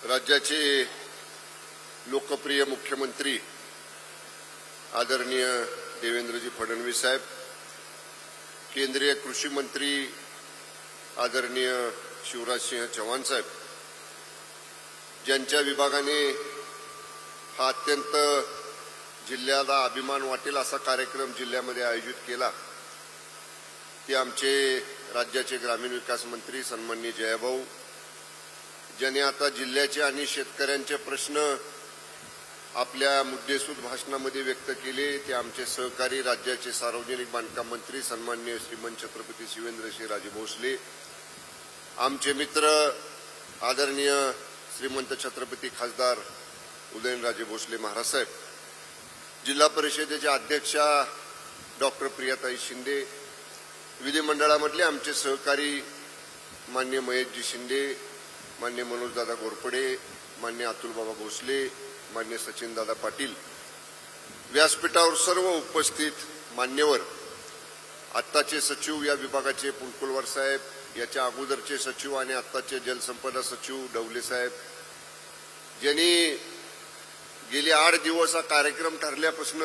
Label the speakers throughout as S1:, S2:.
S1: राज्याचे लोकप्रिय मुख्यमंत्री आदरणीय देवेंद्रजी फडणवीस साहेब, केंद्रीय कृषी मंत्री आदरणीय शिवराजसिंह चौहान साहेब, ज्यांच्या विभागाने हा अत्यंत जिल्ह्याला अभिमान वाटेल असा कार्यक्रम जिल्ह्यामध्ये आयोजित केला, ते आमचे राज्याचे ग्रामीण विकास मंत्री सन्माननीय जयाभाऊ, ज्यांनी आता जिल्ह्याचे आणि शेतकऱ्यांचे प्रश्न आपल्या मुद्देसूद भाषणामध्ये व्यक्त केले, ते आमचे सहकारी राज्याचे सार्वजनिक बांधकाम मंत्री सन्माननीय श्रीमंत छत्रपती शिवेंद्रसिंहराजे भोसले, आमचे मित्र आदरणीय श्रीमंत छत्रपती खासदार उदयनराजे भोसले महाराज साहेब, जिल्हा परिषदेच्या अध्यक्षा डॉक्टर प्रियाताई शिंदे, विधिमंडळामधले आमचे सहकारी माननीय महेशजी शिंदे, माननीय मनोजदादा घोरपडे, माननीय अतुलबाबा भोसले, माननीय सचिनदादा पाटील, व्यासपीठावर सर्व उपस्थित मान्यवर, आत्ताचे सचिव या विभागाचे पुणकुलवार साहेब, याच्या अगोदरचे सचिव आणि आत्ताचे जलसंपदा सचिव डवले साहेब, ज्यांनी गेले 8 दिवस हा कार्यक्रम ठरल्यापासून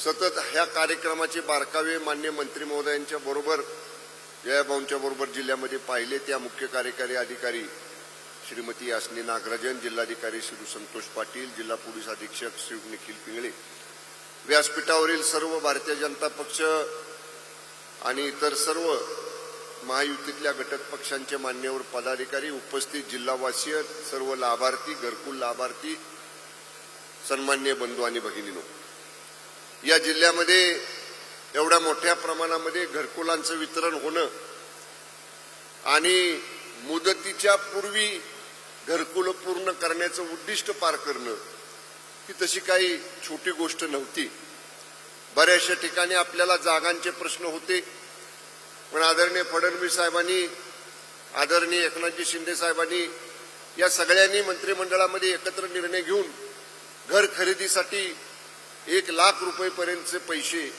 S1: सतत ह्या कार्यक्रमाचे बारकावे मान्य मंत्री महोदयांच्या बरोबर जयाभाऊंच्या बरोबर जिल्ह्यामध्ये पाहिले, त्या मुख्य कार्यकारी अधिकारी श्रीमती यास्नी नागराजन, जिल्हाधिकारी श्री संतोष पाटील, जिल्हा पोलीस अधीक्षक श्री निखिल पिंगळे, व्यासपीठावरील सर्व भारतीय जनता पक्ष आणि इतर सर्व महायुतीतल्या घटक पक्षांचे मान्यवर पदाधिकारी, उपस्थित जिल्हावासीय, सर्व लाभार्थी, घरकुल लाभार्थी, सन्माननीय बंधू आणि भगिनींनो, या जिल्ह्यामध्ये एवढ्या मोठ्या प्रमाणामध्ये घरकुलांचं वितरण होणं आणि मुदतीच्या पूर्वी घरकुल पूर्ण करण्याचं उद्दिष्ट पार करणं ही तशी काही छोटी गोष्ट नव्हती. बऱ्याचशा ठिकाणी आपल्याला जागांचे प्रश्न होते, पण आदरणीय फडणवीस साहेबांनी, आदरणीय एकनाथजी शिंदे साहेबांनी या सगळ्यांनी मंत्रिमंडळामध्ये एकत्र निर्णय घेऊन घर खरेदीसाठी 1 लाख रुपयेपर्यंतचे पैसे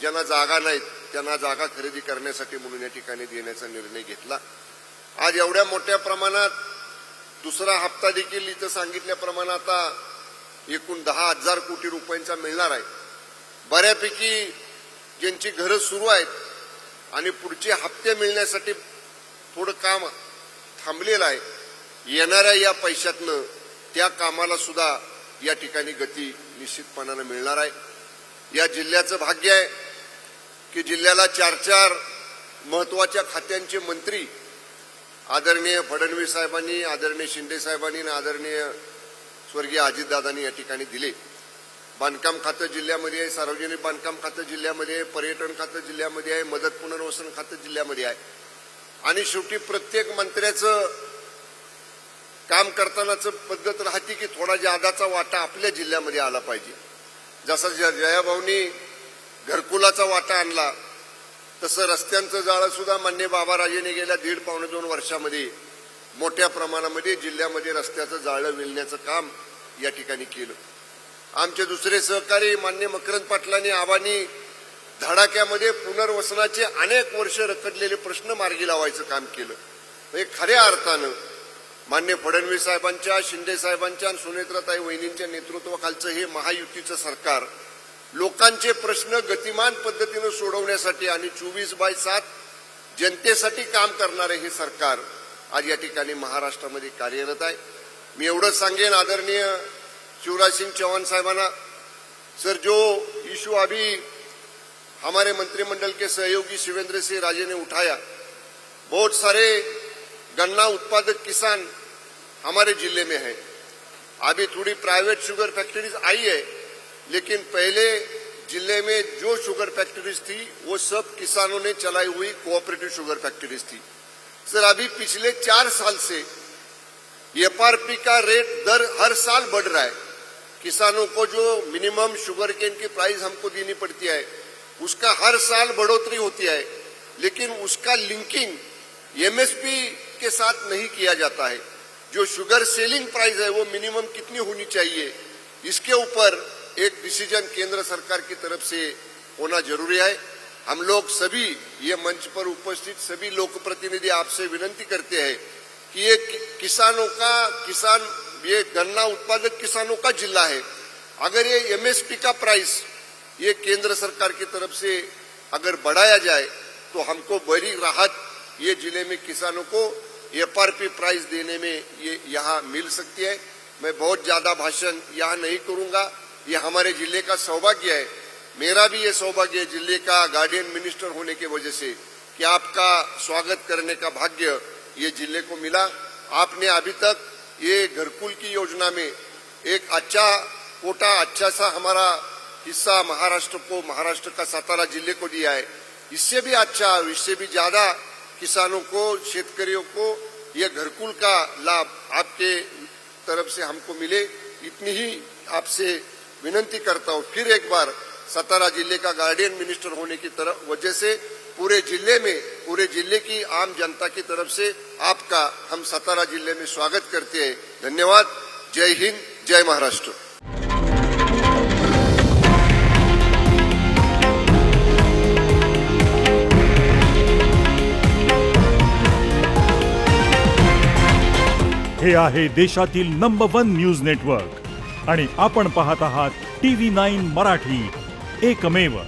S1: ज्यांना जागा नाहीत त्यांना जागा खरेदी करण्यासाठी म्हणून या ठिकाणी देण्याचा निर्णय घेतला. आज एवढ्या मोठ्या प्रमाणात दुसरा हप्ता देखील इथं सांगितल्याप्रमाणे आता एकूण 10,000 कोटी रुपयांचा मिळणार आहे. बऱ्यापैकी ज्यांची घरं सुरू आहेत आणि पुढचे हप्ते मिळण्यासाठी थोडं काम थांबलेलं आहे, येणाऱ्या या पैशातनं त्या कामाला सुद्धा या ठिकाणी गती निश्चितपणाने मिळणार आहे. या जिल्ह्याचं भाग्य आहे की जिल्ह्याला 4 महत्वाच्या खात्यांचे मंत्री आदरणीय फडणवीस साहेबांनी, आदरणीय शिंदे साहेबांनी आणि आदरणीय स्वर्गीय अजितदादांनी या ठिकाणी दिले. बांधकाम खातं जिल्ह्यामध्ये आहे, सार्वजनिक बांधकाम खातं जिल्ह्यामध्ये आहे, पर्यटन खातं जिल्ह्यामध्ये आहे, मदत पुनर्वसन खातं जिल्ह्यामध्ये आहे. आणि शेवटी प्रत्येक मंत्र्याचं काम करतानाच पद्धत राहते की थोडा जादाचा वाटा आपल्या जिल्ह्यामध्ये आला पाहिजे. जसा जयाभाऊंनी घरकुलाचा वाटा आणला, तसं रस्त्यांचं जाळं सुद्धा मान्य बाबाराजेने गेल्या 1.5-2 वर्षामध्ये मोठ्या प्रमाणामध्ये जिल्ह्यामध्ये रस्त्याचं जाळं विणण्याचं काम या ठिकाणी केलं. आमचे दुसरे सहकारी मान्य मकरंद पाटलांनी आबांनी धडाक्यामध्ये पुनर्वसनाचे अनेक वर्ष रखडलेले प्रश्न मार्गी लावायचं काम केलं. हे खऱ्या अर्थानं मान्य फडणवीस साहेबांच्या, शिंदे साहेबांच्या आणि सुनेत्राताई वहिनींच्या नेतृत्वाखालचं हे महायुतीचं सरकार लोकांचे प्रश्न गतिमान पद्धतीनं सोडवण्यासाठी आणि 24/7 जनतेसाठी काम करणारे हे सरकार आज या ठिकाणी महाराष्ट्रामध्ये कार्यरत आहे. मी एवढंच सांगेन आदरणीय शिवराज सिंह चौहान साहेबांना, सर जो इशू अभी हमारे मंत्रिमंडल के सहयोगी शिवेंद्र सिंह राजे ने उठाया, बहुत सारे गन्ना उत्पादक किसान हमारे जिले में है. अभी थोड़ी प्राइवेट शुगर फैक्ट्रीज आई है, लेकिन पहले जिले में जो शुगर फैक्ट्रीज थी वो सब किसानों ने चलाई हुई कोऑपरेटिव शुगर फैक्ट्रीज थी. सर अभी पिछले 4 साल से एफआरपी का रेट दर हर साल बढ़ रहा है. किसानों को जो मिनिमम शुगर केन की प्राइस हमको देनी पड़ती है उसका हर साल बढ़ोतरी होती है, लेकिन उसका लिंकिंग एमएसपी के साथ नहीं किया जाता है. जो शुगर सेलिंग प्राइस है वो मिनिमम कितनी होनी चाहिए, इसके ऊपर एक डिसीजन केंद्र सरकार की तरफ से होना जरूरी है. हम लोग सभी ये मंच पर उपस्थित सभी लोक प्रतिनिधि आपसे विनंती करते हैं कि ये गन्ना उत्पादक किसानों का जिला है। अगर ये एमएसपी का प्राइस ये केंद्र सरकार की तरफ से अगर बढ़ाया जाए तो हमको बड़ी राहत ये जिले में किसानों को एफआरपी प्राइस देने में ये यहाँ मिल सकती है। मैं बहुत ज्यादा भाषण यहाँ नहीं करूंगा, ये हमारे जिले का सौभाग्य है। मेरा भी ये सौभाग्य है जिले का गार्डियन मिनिस्टर होने की वजह से कि आपका स्वागत करने का भाग्य ये जिले को मिला। आपने अभी तक ये घरकुल की योजना में एक अच्छा कोटा, अच्छा सा हमारा हिस्सा महाराष्ट्र का सातारा जिले को दिया है। इससे भी अच्छा, इससे भी ज्यादा किसानों को, शेतकरियों को ये घरकुल का लाभ आपके तरफ से हमको मिले, इतनी ही आपसे विनंती करता हूँ। फिर एक बार सातारा जिले का गार्डियन मिनिस्टर होने की तरफ वजह से पूरे जिले की आम जनता की तरफ से आपका हम सातारा जिले में स्वागत करते हैं। धन्यवाद। जय हिंद, जय महाराष्ट्र।
S2: हे आहे देशातील नंबर 1 न्यूज नेटवर्क आणि आपण पाहत आहात TV9 मराठी, एकमेव।